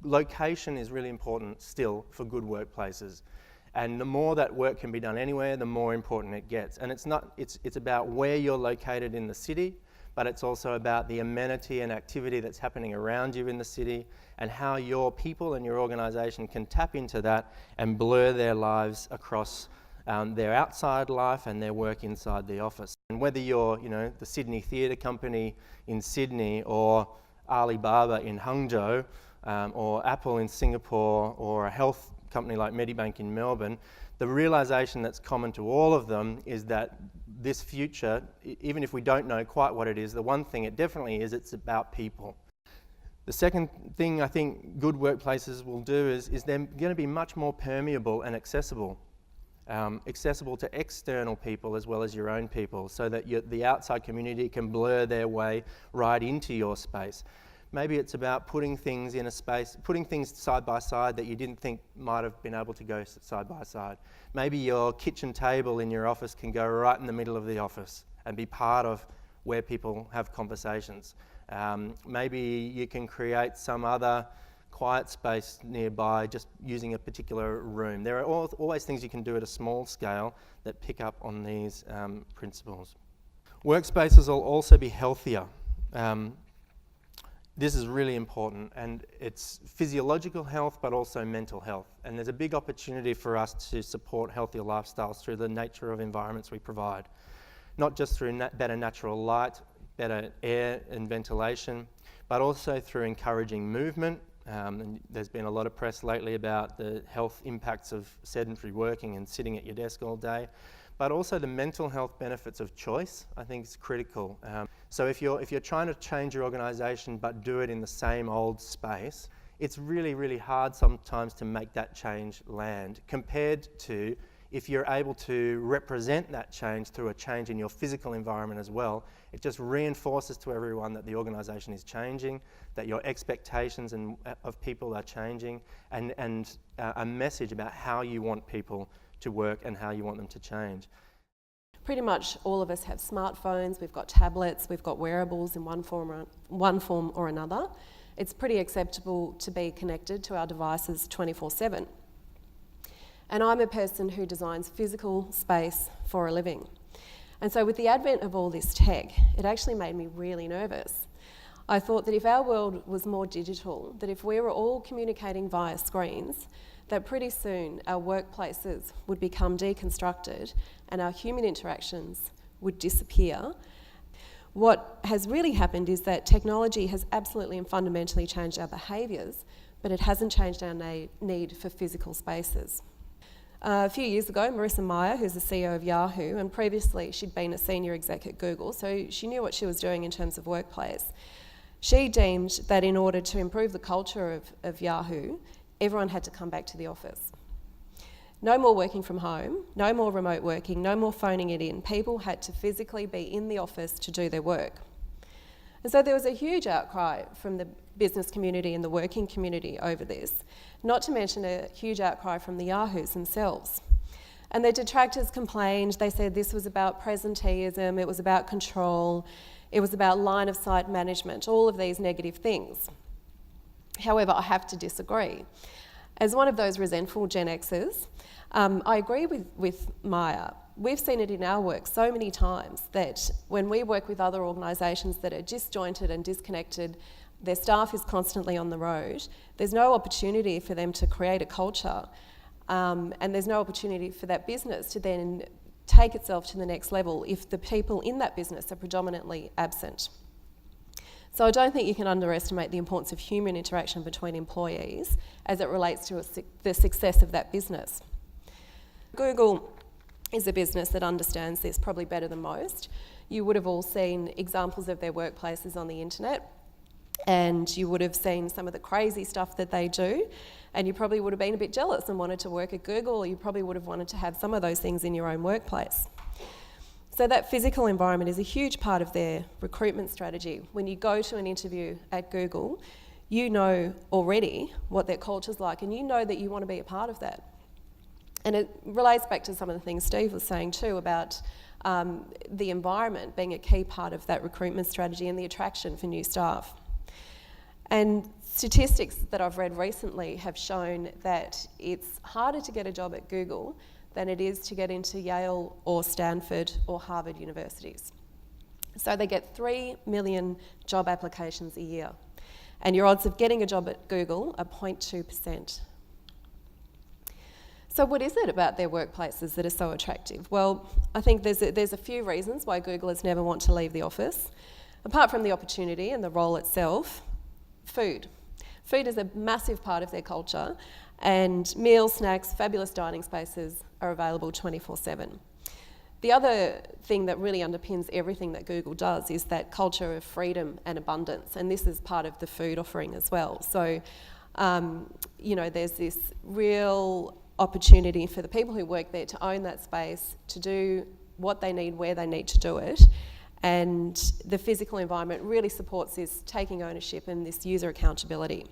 location is really important still for good workplaces. And the more that work can be done anywhere, the more important it gets. And it's about where you're located in the city, but it's also about the amenity and activity that's happening around you in the city and how your people and your organisation can tap into that and blur their lives across their outside life and their work inside the office. And whether you're, the Sydney Theatre Company in Sydney or Alibaba in Hangzhou or Apple in Singapore or a health company like Medibank in Melbourne, the realisation that's common to all of them is that this future, even if we don't know quite what it is, the one thing it definitely is, it's about people. The second thing I think good workplaces will do is they're going to be much more permeable and accessible. Accessible to external people as well as your own people, so that the outside community can blur their way right into your space. Maybe it's about putting things in a space, putting things side by side that you didn't think might have been able to go side by side. Maybe your kitchen table in your office can go right in the middle of the office and be part of where people have conversations. Maybe you can create some other quiet space nearby just using a particular room. There are always things you can do at a small scale that pick up on these principles. Workspaces will also be healthier. This is really important, and it's physiological health but also mental health. And there's a big opportunity for us to support healthier lifestyles through the nature of environments we provide. Not just through better natural light, better air and ventilation, but also through encouraging movement. And there's been a lot of press lately about the health impacts of sedentary working and sitting at your desk all day, but also the mental health benefits of choice, I think is critical. So if you're trying to change your organisation but do it in the same old space, it's really, really hard sometimes to make that change land, compared to if you're able to represent that change through a change in your physical environment as well. It just reinforces to everyone that the organisation is changing, that your expectations of people are changing, and a message about how you want people to work and how you want them to change. Pretty much all of us have smartphones, we've got tablets, we've got wearables in one form or another. It's pretty acceptable to be connected to our devices 24/7. And I'm a person who designs physical space for a living. And so with the advent of all this tech, it actually made me really nervous. I thought that if our world was more digital, that if we were all communicating via screens, that pretty soon our workplaces would become deconstructed and our human interactions would disappear. What has really happened is that technology has absolutely and fundamentally changed our behaviours, but it hasn't changed our need for physical spaces. A few years ago, Marissa Mayer, who's the CEO of Yahoo, and previously she'd been a senior exec at Google, so she knew what she was doing in terms of workplace. She deemed that in order to improve the culture of Yahoo, everyone had to come back to the office. No more working from home, no more remote working, no more phoning it in. People had to physically be in the office to do their work. And so there was a huge outcry from the business community and the working community over this, not to mention a huge outcry from the Yahoos themselves. And their detractors complained. They said this was about presenteeism, it was about control, it was about line of sight management, all of these negative things. However, I have to disagree. As one of those resentful Gen Xers, I agree with Maya. We've seen it in our work so many times that when we work with other organisations that are disjointed and disconnected, their staff is constantly on the road, there's no opportunity for them to create a culture, and there's no opportunity for that business to then take itself to the next level if the people in that business are predominantly absent. So I don't think you can underestimate the importance of human interaction between employees as it relates to the success of that business. Google is a business that understands this probably better than most. You would have all seen examples of their workplaces on the internet, and you would have seen some of the crazy stuff that they do, and you probably would have been a bit jealous and wanted to work at Google, or you probably would have wanted to have some of those things in your own workplace. So that physical environment is a huge part of their recruitment strategy. When you go to an interview at Google, you know already what their culture's like, and you know that you want to be a part of that. And it relates back to some of the things Steve was saying too about the environment being a key part of that recruitment strategy and the attraction for new staff. And statistics that I've read recently have shown that it's harder to get a job at Google than it is to get into Yale or Stanford or Harvard universities. So they get 3 million job applications a year, and your odds of getting a job at Google are 0.2%. So what is it about their workplaces that are so attractive? Well, I think there's a few reasons why Googlers never want to leave the office. Apart from the opportunity and the role itself, food. Food is a massive part of their culture, and meals, snacks, fabulous dining spaces are available 24/7. The other thing that really underpins everything that Google does is that culture of freedom and abundance, and this is part of the food offering as well. So, there's this real opportunity for the people who work there to own that space, to do what they need, where they need to do it, and the physical environment really supports this taking ownership and this user accountability.